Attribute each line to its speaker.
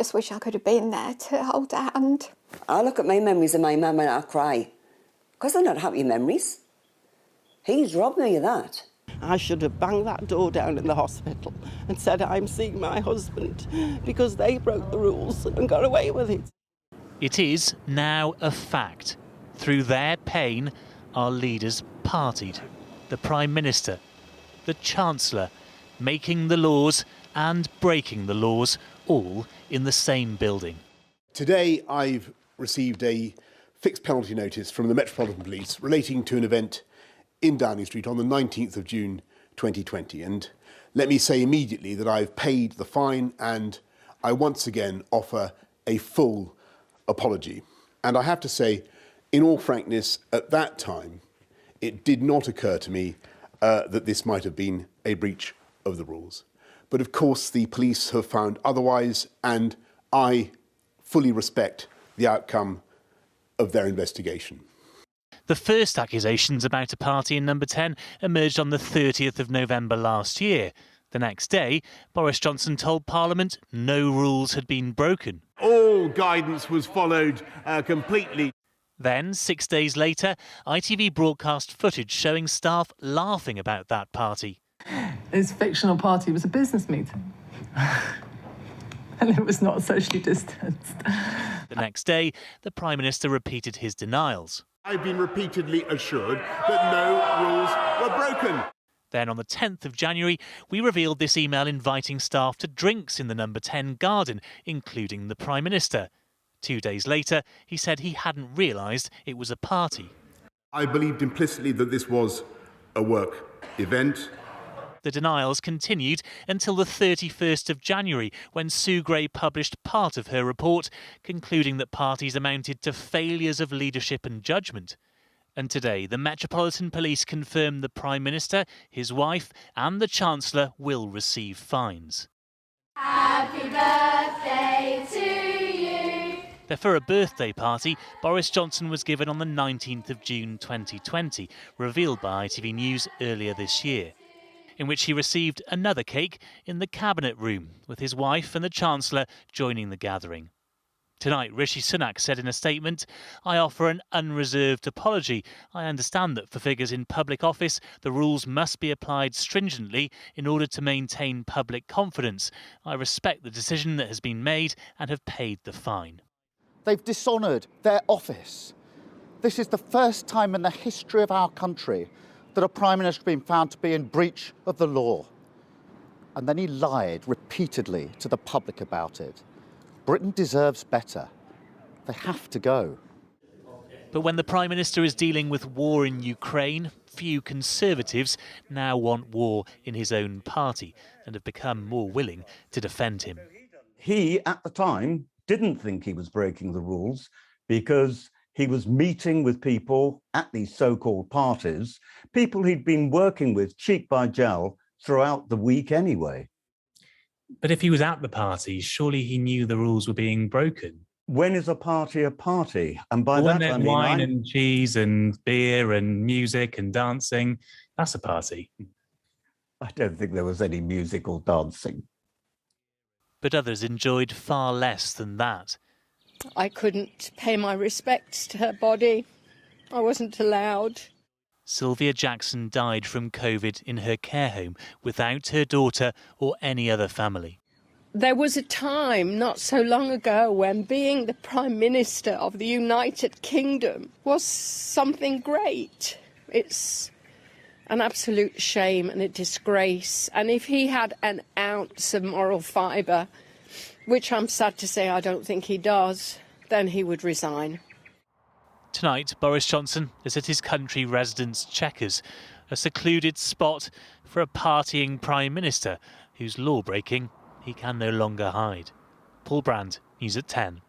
Speaker 1: just wish I could have been there to hold her hand.
Speaker 2: I look at my memories of my mum and I cry, because they're not happy memories. He's robbed me of that.
Speaker 3: I should have banged that door down in the hospital and said I'm seeing my husband because they broke the rules and got away with it.
Speaker 4: It is now a fact. Through their pain, our leaders partied. The Prime Minister, the Chancellor, making the laws and breaking the laws, all in the same building.
Speaker 5: Today I've received a fixed penalty notice from the Metropolitan Police relating to an event in Downing Street on the 19th of June 2020. And let me say immediately that I've paid the fine and I once again offer a full apology. And I have to say, in all frankness, at that time, it did not occur to me that this might have been a breach of the rules. But of course, the police have found otherwise, and I fully respect the outcome of their investigation.
Speaker 4: The first accusations about a party in Number 10 emerged on the 30th of November last year. The next day, Boris Johnson told Parliament no rules had been broken.
Speaker 6: All guidance was followed completely.
Speaker 4: Then, 6 days later, ITV broadcast footage showing staff laughing about that party.
Speaker 7: His fictional party was a business meeting. And it was not socially distanced.
Speaker 4: The next day, the Prime Minister repeated his denials.
Speaker 6: I've been repeatedly assured that no rules were broken.
Speaker 4: Then on the 10th of January, we revealed this email inviting staff to drinks in the Number 10 garden, including the Prime Minister. 2 days later, he said he hadn't realised it was a party.
Speaker 6: I believed implicitly that this was a work event.
Speaker 4: The denials continued until the 31st of January, when Sue Gray published part of her report, concluding that parties amounted to failures of leadership and judgment. And today, the Metropolitan Police confirmed the Prime Minister, his wife and the Chancellor will receive fines.
Speaker 8: Happy birthday to you.
Speaker 4: But for a birthday party, Boris Johnson was given on the 19th of June 2020, revealed by ITV News earlier this year, in which he received another cake in the Cabinet Room, with his wife and the Chancellor joining the gathering. Tonight, Rishi Sunak said in a statement, "I offer an unreserved apology. I understand that for figures in public office, the rules must be applied stringently in order to maintain public confidence. I respect the decision that has been made and have paid the fine."
Speaker 9: They've dishonoured their office. This is the first time in the history of our country that a Prime Minister has been found to be in breach of the law. And then he lied repeatedly to the public about it. Britain deserves better. They have to go.
Speaker 4: But when the Prime Minister is dealing with war in Ukraine, few Conservatives now want war in his own party and have become more willing to defend him.
Speaker 10: He, at the time, didn't think he was breaking the rules because he was meeting with people at these so-called parties, people he'd been working with cheek by jowl throughout the week anyway.
Speaker 11: But if he was at the party, surely he knew the rules were being broken.
Speaker 10: When is a party a party? And by
Speaker 11: Well,
Speaker 10: that I mean
Speaker 11: wine and cheese and beer and music and dancing, that's a party.
Speaker 10: I don't think there was any music or dancing.
Speaker 4: But others enjoyed far less than that.
Speaker 12: I couldn't pay my respects to her body. I wasn't allowed.
Speaker 4: Sylvia Jackson died from COVID in her care home without her daughter or any other family.
Speaker 12: There was a time not so long ago when being the Prime Minister of the United Kingdom was something great. It's an absolute shame and a disgrace. And if he had an ounce of moral fibre, which I'm sad to say I don't think he does, then he would resign.
Speaker 4: Tonight, Boris Johnson is at his country residence Chequers, a secluded spot for a partying Prime Minister whose law-breaking he can no longer hide. Paul Brand, News at 10.